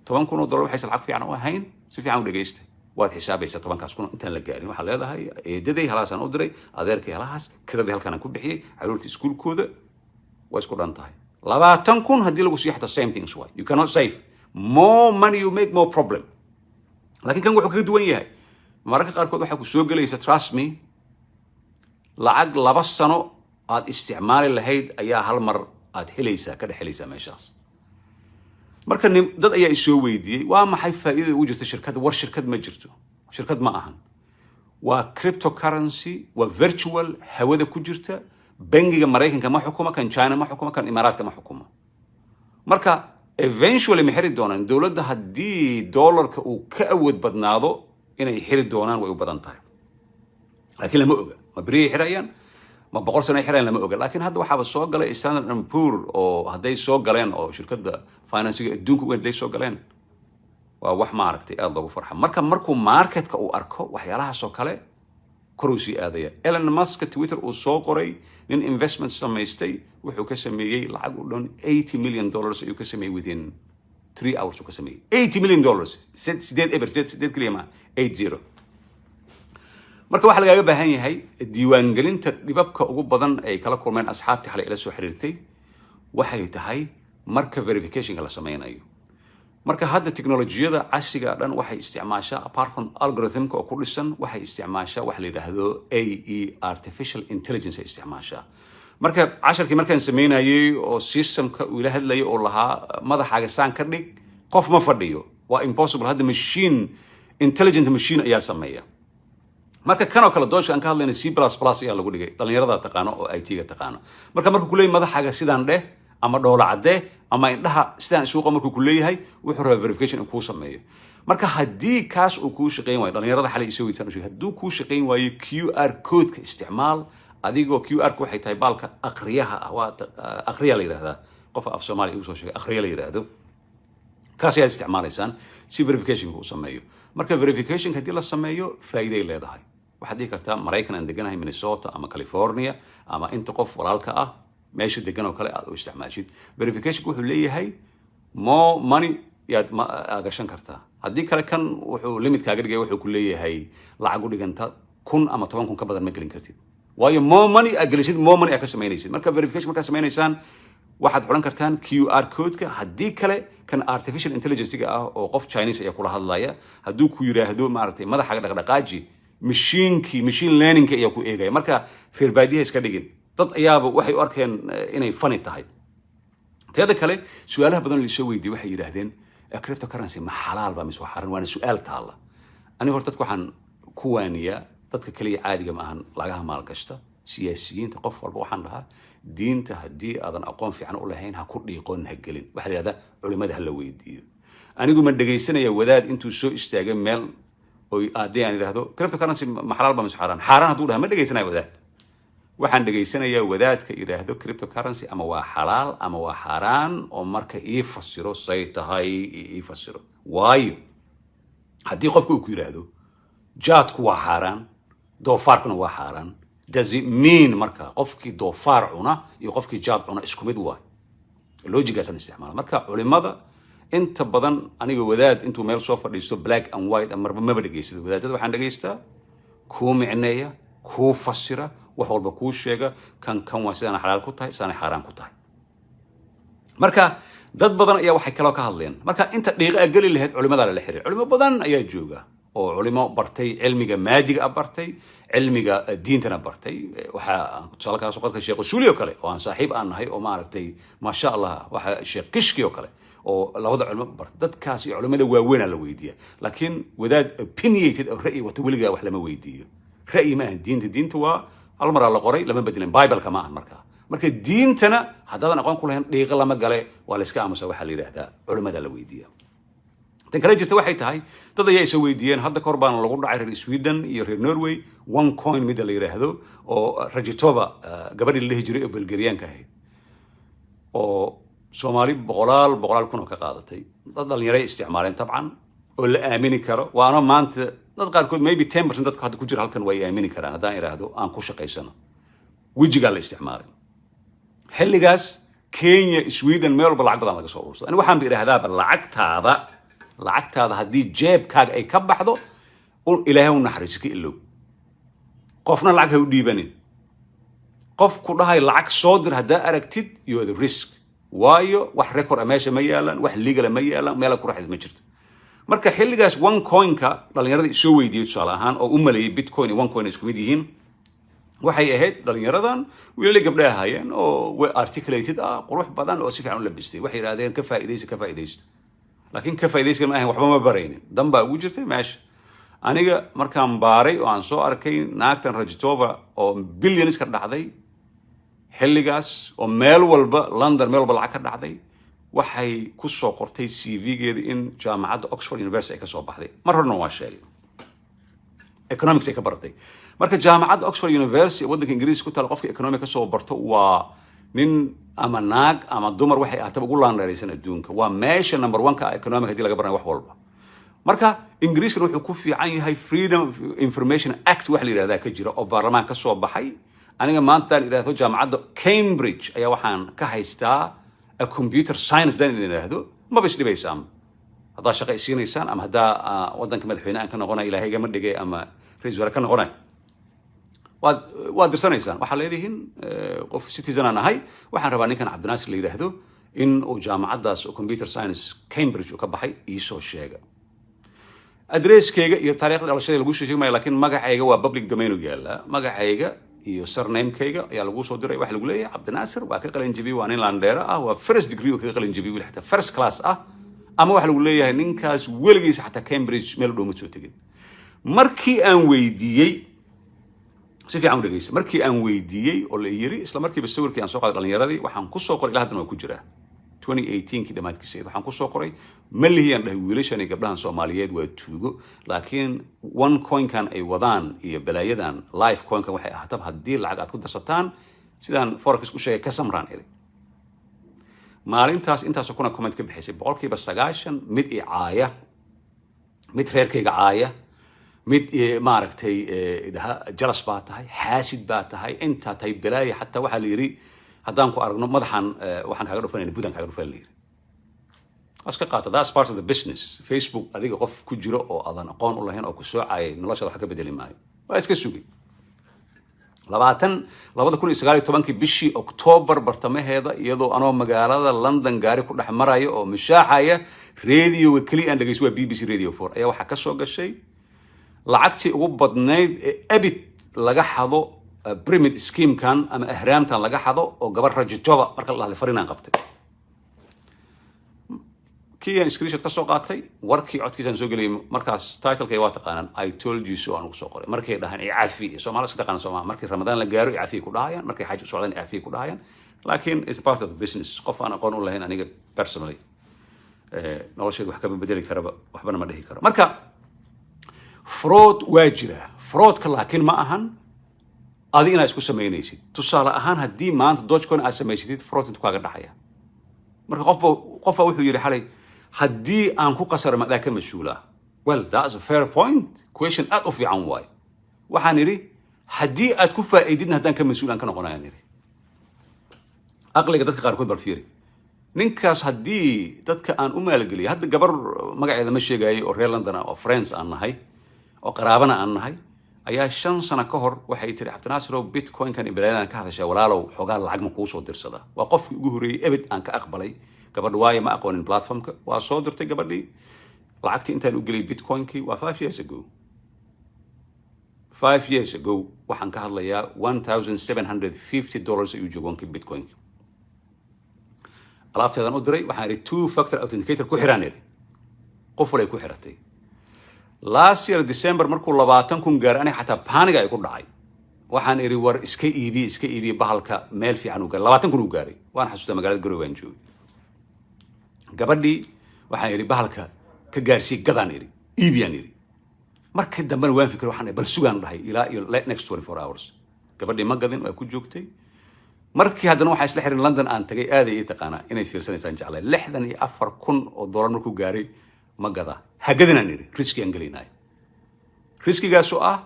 $10,000 waxayse lacag fiican u ahayn si fiican u dhegaysta waad xisaabaysaa 10kaas kun intaan la gaarin waxaa leedahay eedaday halaasaan u diray adeerkay halahaas kiradii halkaan ku bixiyay caruurtii iskuulkooda waa isku dhan tahay 20,000 haddii lagu sii xataa same things way you cannot save more money you make more problem laakiin kan wuxuu kaga duwan yahay mararka qaarkood waxaa ku soo gelaysa trust me lacag 2 sano aad isticmaali lahayd ayaa hal mar aad helaysaa ka dhex helaysaa meeshaas marka dad ayaa isoo weydiiyey waa maxay faa'iidada ugu jirta shirkadda war shirkad ma jirto shirkad ma ahan waa cryptocurrency waa virtual hawada ku jirta bangiga maraykanka ma xukuma kan china ma xukuma kan imaaraadka ma xukuma marka eventually ma xiri doonaan dowladda haddii dollarka uu ka awood badnaado inay xiri doonaan way u badan tahay laakiin lama oga ma beriyay xirayaan ma 100 sano ay xirayaan lama oga laakiin hadda waxaaba soo galay Standard & Poor's oo hadday soo galeen oo shirkadda financiga adduunka weyn hadday soo galeen waa wax ma aragtay aad loogu farxa markuu marketka uu arko waxyaalahaas oo kale koruu sii aadaya Elon Musk Twitter uu soo qoray nin investment samaystay wuxuu ka sameeyey lacag u dhan $80 million ayuu ka sameeyey within 3 hours uu ka sameeyey $80 million sideed kaliya ma 80 marka waxa lagaaga baahan yahay diiwaangelinta dhibabka ugu badan ay kala kulmeen asxaabtii xalay ila soo xiriirtay waxay tahay marka verificationka la sameynayo marka hadda teknolojiyada casriga dhan waxay isticmaashaa apart from algorithmka oo ku dhisan waxay isticmaashaa wax la yiraahdo AI artificial intelligence ay isticmaashaa marka casharkii markaan sameynayay oo systemka uu ila hadlayay oo lahaa madaxaaga saan ka dhig qof ma fadhiyo waa impossible hadda machine intelligent machine ayaa sameeya marka kanoo kale doosha aan ka hadlayna C++ ayaa lagu dhigay dhalinyarada taqaano oo IT-ga taqaano marka markuu ku leeyahay madaxaaga sidaan dheh ama dhoola cadde ama indhaha sidaan suuqa markuu ku leeyahay wuxuu rabaa verification in kuu sameeyo marka haddii kaas uu kuu shaqayn waayo dhalinyarada xalay isoo weytaan u sheegay hadduu kuu shaqayn waayo QR code-ka isticmaal adigoo QR-ka waxay tahay baalka aqriyaha ah waa aqriya la yiraahdaa qof af Soomaali uu soo sheegay aqriya la yiraahdo kaas ayaa isticmaalaysaan si verification-ku u sameeyo marka verification haddii la sameeyo faa'iido ay leedahay waxaad dhihi kartaa Maraykan aan deganahay Minnesota ama California ama inta qof walaalka ah meesha degan oo kale aad u isticmaashid verification wuxuu leeyahay more money yaad gashan kartaa haddii kale kan wuxuu limit kaaga dhigay wuxuu ku leeyahay lacag u dhiganta 1,000 ama 10,000 ka badan ma gelin kartid waayo more money aad gelisid more money aad ka samaynaysid marka verification markaad samaynaysaan waxaad xulan kartaan QR code-ka haddii kale kan artificial intelligence-ga ah oo qof Chinese ayaa kula hadlaya hadduu ku yiraahdo maaragtay madaxaaga dhaqdhaqaaji machine learning ayaa ku eegaya marka reer baadiyaha iska dhigin dad ayaaba waxay u arkeen inay funny tahay teeda kale su'aalaha badan oo la soo weydiiyay waxay yiraahdeen cryptocurrency ma xalaal ba mise waa xaraan waana su'aal taala aniga horta dadku waxaan ku waaniyaa dadka kaliya caadiga ma ahan lagaha maalgashta siyaasiyiinta qof walba waxaan dhahaa diinta haddii aadan aqoon fiican u lahayn ha ku dhiiqoon ha gelin waxa la yiraahdaa culimada ha la weydiiyo anigu ma dhageysanaya wadaad intuu soo istaagay meel oo aadeen aan yiraahdo cryptocurrency ma xalaal ba mise xaraan xaraan hadduu dhaha ma dhageysanaya wadaad waxaan dhageysanayaa wadaadka yiraahdo cryptocurrency ama waa xalaal ama waa xaraan oo marka ii fasiro say tahay ii fasiro waayo haddii qofku uu ku yiraahdo jaadku waa xaraan doofaarkuna waa xaraan does it mean marka qofkii doofaar cuna iyo qofkii jaad cuna isku mid waa logigaasaan isticmaala marka culimada inta badan aniga wadaad intuu meel soo fadhiisto black and white marba maba dhageysado wadaadada waxaan dhageystaa kuu micneeya kuu fasira wax walba kuu sheega kan waa sidaan xalaal ku tahay sidaan xaraan ku tahay marka dad badan ayaa waxay kala ka hadleen marka inta dhiiqa gali lahayd culimada la xiriir culimo badan ayaa jooga oo culimo bartay cilmiga maadiga bartay cilmiga diintana bartay waxa tusaale kaas qorka sheekh Usuuli oo kale oo aan saaxiib aan nahay oo maaragtay ma sha Allah waxa sheekh Kishki oo kale oo labada culimo bartay dadkaas iyo culimada waaweyn la weydiiyo laakiin wadaad opinionated oo ra'yi wata weliga wax lama weydiiyo ra'yi ma diinta waa hal mar la qoray lama beddelin bible-ka ma ahan marka diintana haddaadan aqoon ku lahayn dhiiqa lama gale waa la iska aamusaa waxa la yiraahdaa culimada la weydiiyo tan kale jirta waxay tahay dad ayaa isa weydiiyeen hadda kahor baana lagu dhacay reer Sweden iyo reer Norway one coin mid la yiraahdo oo Rajitova gabadhii la dhihi jiray oo Bulgarianka ahayd oo Soomaali boqolaal kun oo ka qaadatay dad dhalinyaro isticmaaleen tabcan oo la aamini karo waana maanta dad qaarkood maybe 10% dadka hadda ku jira halkan way aamini karaan haddaan iraahdo aan ku shaqaysano wejigaa la isticmaalay xilligaas Kenya Sweden meel walba lacag badan laga soo urursaday ani waxaan biiraahdaa lacagtaada haddii jeebkaaga ay ka baxdo ilaahay u naxariiso ka ilow qofna lacag ha u dhiibanin qof ku dhahay lacag soo dir haddaa aragtid you are the risk waayo wax record meesha ma yaalan wax legal ma yaalan meel ku raxid ma jirto marka xilligaas one coin-ka dhalinyarada soo weydiiyay tusaale ahaan oo u maleeyay bitcoin iyo one coin isku mid yihiin waxay ahayd dhalinyaradan wiilal gabdhaha ahaayeen oo way articulated qurux badan oo si fiican u labistay waxay yiraahdeen ka faa'iideysta laakiin ka faa'iideyska ma ahan waxba ma baraynin dan baa ugu jirtay meesha aniga markaan baaray oo aan soo arkay naagtan Rajitova oo billions ka dhacday xilligaas oo meel walba London meel walba lacag ka dhacday waxay ku soo qortay CV-geeda in jaamacadda Oxford University ay ka soo baxday mar horena waa sheegay economics ay ka baratay marka jaamacadda Oxford University waddanka Ingiriiska ku taal qofka economics ka soo barto waa nin ama naag ama dumar waxay ahaataba ugu laandheeraysan adduunka waa meesha number 1 ka economic haddii laga baranayo wax walba marka Ingiriiska wuxuu ku fiican yahay Freedom of Information Act wax la yiraahdaa ka jira oo baarlamaanka ka soo baxay aniga maanta iraahdo jaamacadda Cambridge ayaa waxaan ka haystaa a computer science dan iraahdo ma bis dhibaysaan hadda shaqo isiinaysaan ama hadda waddanka madaxweyne aan ka noqonay ilaahay gama dhigay ama ra'iisul wasaare ka noqonay waad dirsanaysaan waxaa leedihiin qof citizen aan ahay waxaan rabaa ninkan Cabdinaasir la yiraahdo in uu jaamacaddaas oo computer science Cambridge uu ka baxay ii soo sheega addresskayga iyo taariikhda dhalashada lagu sheegay laakiin magacayga waa public domain u yaala magacayga iyo surname-kayga ayaa lagu soo diray waxa lagu leeyahay Cabdinaasir waa ka qalin jabiyay waa nin laandheero waa first degree oo ka qalin jabiyay wili xataa first class ama waxa lagu leeyahay ninkaas weligiis xataa Cambridge meel dhow ma soo tegin markii aan weydiiyay si fiican u dhageysta markii aan weydiiyay oo la yiri isla markiiba sawirkii aan soo qaaday dhalinyaradii waxaan ku soo qoray ilaa haddana waa ku jira 2018 kii dhamaadkiisa waxaan ku soo qoray malihii aan dhahay wiilashan iyo gabdhahan Soomaaliyeed waa tuugo laakiin one coin kan ay wadaan iyo balaayadan live coin kan waxay ahaatab haddii lacag aad ku darsataan sidaan forex ku sheegay ka samraan iri maalintaas intaas kuna comment ka bixisay 90% mid i caaya mid reerkayga caaya mid maaragtay jalas baa tahay xaasid baa tahay inta tahay balaaya xataa waxa la yiri haddaan ku aragno madaxan waxaan kaaga dhufanayna budan kaaga dhufan la yiri aska qaata that's part of the business Facebook adiga qof ku jiro oo adan aqoon u lahayn oo ku soo caayay noloshada wax ka bedeli maayo waa iska sugay 2019 bishii October bartamaheeda iyadoo anoo magaalada London gaari ku dhex marayo oo mishaaxaya radio kaliya aan dhageyso waa BBC Radio 4 ayaa waxa ka soo gashay lacagtii ugu badnayd ee abid laga xado pyramid scheme kan ama ahraamtan laga xado oo gabar Rajitova marka la hadlay fariinaan qabtay kiyaan screenshot ka soo qaatay warkii codkiisaan soo geliyay markaas title-ka waa taqaanaan I told you so aan ku soo qoray markay dhahan caafi Soomaaliya iska taqaan Soomaaliya markii Ramadaan la gaaro caafi ku dhahayaan markay xaj u socdaan caafi ku dhahayaan laakiin it's part of the business qof aan aqoon u lahayn aniga personally nolosheedu wax ka bedeli karaba waxbana ma dhihi karo marka fraud waa jira fraudka laakiin ma ahan adi inaad isku samaynaysid tusaale ahaan haddii maanta Dogecoin aad samaysatid fraud intuu kaaga dhacaya marka qofa wuxuu yiri xalay haddii aan ku qasaro ma ka mas'uula well that's a fair point question aad u fiican waay waxaan iri haddii aad ku faa'iidin haddaan ka mas'uulan ka noqonayaan iri aqliga dadka qaarkood bal fiiri ninkaas haddii dadka aan u maalgeliyay hadda gabar magaceeda ma sheegayay oo reer London oo friends aan nahay oo qaraabana aan nahay ayaa 5 sano ka hor waxay tiri Cabdinaasir Bitcoin kan ibraadan ka hadashay walaalow xogaa lacag ma kuu soo dirsada waa qofkii ugu horeeyay ebid aan ka aqbalay gabadh waaye ma aqoonin platformka waa soo dirtay gabadhii lacagtii intaan u gelay Bitcoin-kii waa 5 years ago 5 years ago waxaan ka hadlayaa $1,750 ayuu joogonkii Bitcoin alaabteedan u diray waxaan iri two factor authenticator ku xiraan iri qof walay ku xiratay last year December markuu 20,000 gaar aniga xataa panic ay ku dhacay waxaan iri war iska iibi bahalka meel fiican u gaar 20,000 u gaaray waan xasuustaa magaalada Garowe aan joogay gabadhii waxaan iri bahalka ka gaarsii gadaan iri iibiyaan iri markii dambena waan fikray waxaan bal sugaan dhahay ilaa iyo next 24 hours gabadhii ma gadin waa ku joogtay markii haddana waxaa isla xirin London aan tagay aad ay taqaana inay fiirsanaysaan jeclay $64,000 markuu gaaray ma gada hagadinaan iri riski aan gelinay riskigaas oo ah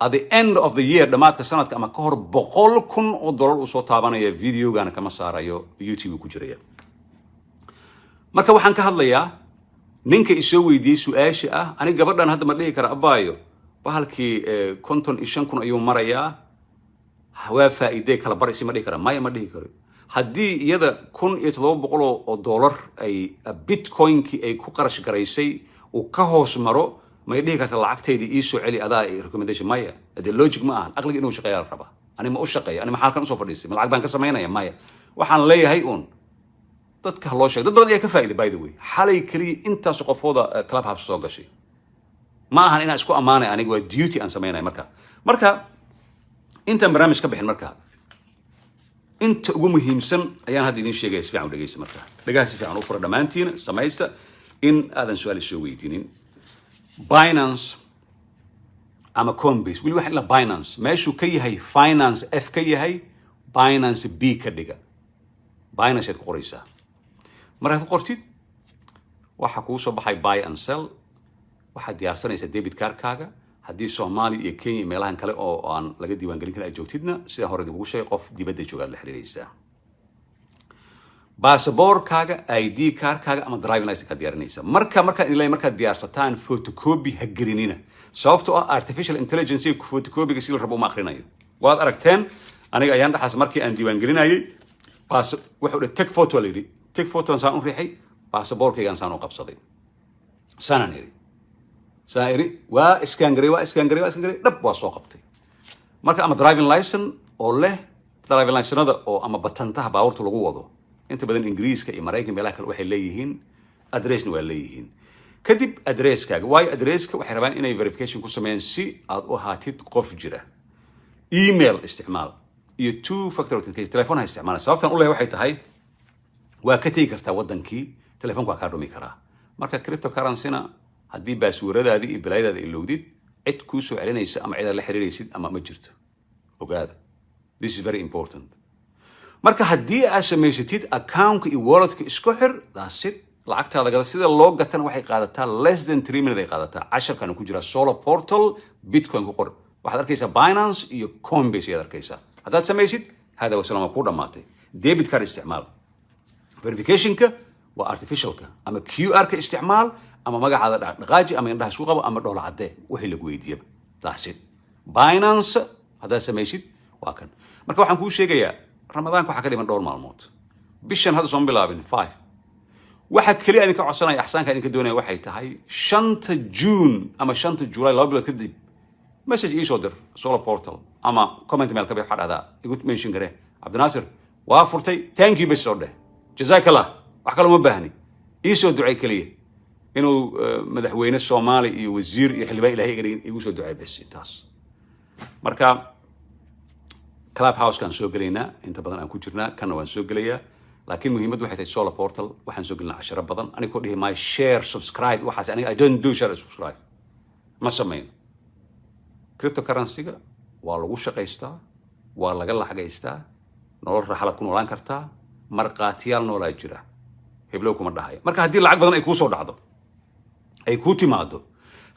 at the end of the year dhamaadka sanadka ama ka hor $100,000 uu soo taabanaya videogana kama saarayo YouTube ku jiraya marka waxaan ka hadlayaa ninka isoo weydiiyay su'aasha ah aniga gabadhan hadda ma dhihi kara abaayo bahalkii 55,000 ayuu marayaa waa faa'iido kala baraysi ma dhihi kara ma dhihi karo haddii iyada $1,700 ay bitcoin-ki ay ku qarash garaysay uu ka hoos maro ma dhihi karta lacagteedii ii soo celi adaa recommendation maya the logic ma ahan aqliga inuu shaqeeyo la rabaa ani ma u shaqeeyo ani maxaa kan u soo fadhiisay ma lacag baan ka sameynaya maya waxaan leeyahay dadka loo sheegay dad badan ayaa ka faa'iiday by the way xalay kaliya intaas qofooda clubhouse soo gashay ma ahan inaan isku amaanay aniga waa duty aan sameynay marka intaan barnaamij ka bixin marka inta ugu muhiimsan ayaan hadda idin sheegay si fiican u dhageysta marka dhagaha si fiican u fura dhamaantiin samaysta in aadan su'aal soo weydiinin Binance ama Coinbase wili waxa la Binance meeshu ka yahay finance F ka yahay Binance B ka dhiga Binance aad ku qoraysaa markaad ku qortid waxa kuu soo baxay buy and sell waxaad diyaarsanaysaa debit card-kaaga haddii Soomaali iyo Kenya meelahan kale oo aan laga diiwaan gelin karin ay joogtidna sida hore ugu sheegay qof dibadda jooga la xiriiraysaa baasaboorkaaga ID card-kaaga ama driving license ka diyaarinaysa marka diyaarsataan photocopy ha gelinina sababtoo ah artificial intelligence photocopy-ga si la rabo ma akhrinayo waad aragteen aniga ayaan dhaxas markii aan diiwaan gelinayay wuxuu take photo la yiri take photo aan saan u riixay baasaboorkaygaan saan u qabsaday saan iri waa iskaan garay dhab waa soo qabtay marka ama driving license oo leh driving license-ada oo ama batantaha baabuurta lagu wado inta badan Ingiriiska iyo Mareykanka meelaha kale waxay leeyihiin address-na waa leeyihiin kadib address-kaaga waayo address-ka waxay rabaan inay verification ku sameeyaan si aad u ahaatid qof jira email isticmaal iyo two factor authentication telefoon ha isticmaal sababtan u leeyahay waxay tahay waa ka tagi kartaa wadankii telefoonka waa ka dhumi karaa marka cryptocurrency-na haddii baaswiradaadii iyo bilaayadaada ilowdid cid kuu soo celinaysa ama cid la xiriiraysid ama ma jirto ogaada this is very important marka haddii aad samaysatid account-ka iyo wallet-ka isku xir that's it lacagtaada gada sida loo gatana waxay qaadataa less than 3 minutes ay qaadataa casharkan ku jira solar portal bitcoin ku qor waxaad arkaysaa Binance iyo Coinbase ayaad arkaysaa haddaad samaysid hada wasalaam ku dhamaatay debit card isticmaal verification-ka waa artificial-ka ama QR-ka isticmaal ama magacaada dhaqaaji ama indhaha isku qabo ama dhoola cadde wixii lagu weydiiyay that's it Binance haddaad samaysid waa kan marka waxaan kuu sheegayaa ramadaanka waxaa ka dhiman dhowr maalmood bishan hadda soo bilaabin 5 waxa kaliya idinka codsanaya axsaanka idinka doonaya waxay tahay 5 June ama 5 July laba bilood kadib message ii soo dir solar portal ama comment mail ka bixi xadada igu mention gare Cabdinaasir waa furtay thank you bas soo dheh jazakallah wax kale ma baahni ii soo ducay kaliya inuu madaxweyne Soomaali iyo wasiir iyo xildhibaan Ilaahay igu soo ducay bas intaas marka clubhouse kan soo galeynaa inta badan aan ku jirnaa kana waan soo gelayaa laakiin muhiimadu waxay tahay solar portal waxaan soo gelinaa 10 badan aniga dhihi my share subscribe waxaas aniga I don't do share subscribe ma sameyn cryptocurrency-ga waa lagu shaqaystaa waa laga lacagaystaa nolol raaxalad ku noolaan kartaa marqaatiyaal noolaa jira heblow kuma dhahay marka haddii lacag badan ay kuu soo dhacdo ay ku timaado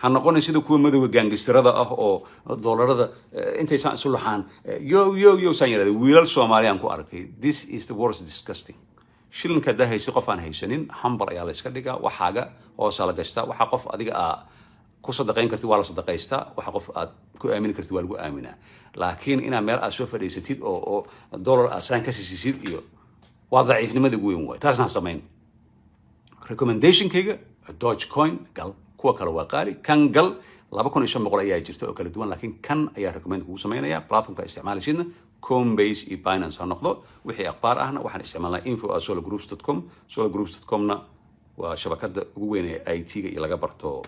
ha noqonin sida kuwa madowga gaangistarada ah oo doolarada intay saan isu laxaan yo saan yiraahdo wiilal Soomaaliyan ku arkay this is the worst disgusting shilinka dahaysi qof aan haysanin humble ayaa la iska dhigaa waxaaga oo sala gashta waxa qof adiga ku sadaqayn kartid waa la sadaqaystaa waxa qof aad ku aamin kartid waa lagu aaminaa laakiin ina meel aad soo fadhiisatid oo dollar asaan ka siisid iyo waa daciifnimada ugu weyn way taasna sameyn recommendation-kayga Dogecoin gal kuwa kale waa qaali kan gal 2,500 ayaa jirta oo kala duwan laakiin kan ayaa recommend kugu sameynaya platformka isticmaalashidna Coinbase iyo Binance ha noqdo wixii akhbaar ahna waxaan isticmaalnaa info@solargroups.com solargroups.com-na waa shabakada ugu weyn ee IT-ga iyo laga barto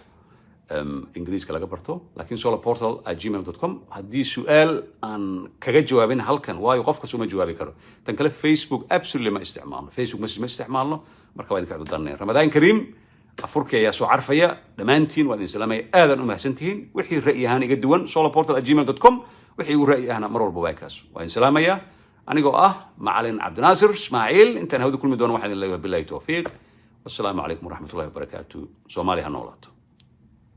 ingiriiska laga barto laakiin solarportal@gmail.com haddii su'aal aan kaga jawaabin halkan waayo qofka soo ma jawaabi karo tan kale Facebook absolutely ma isticmaalno Facebook message ma isticmaalno marka waa idinka cudurdaarnay Ramadaan Kariim afurka ayaa soo carfaya dhammaantiin waa idin salaamaya aadan u mahadsantihiin wixii ra'yi ahaan iga duwan solarportal@gmail.com wixii uu ra'yi ahna mar walba waa kaas waa idin salaamaya anigoo ah macalin cabdinaasir ismaaciil intaan hawada kulmi doono waxaan idin leeyahay billahi tawfiiq wassalaamu calaykum waraxmatullahi wabarakaatu soomaaliya ha noolaato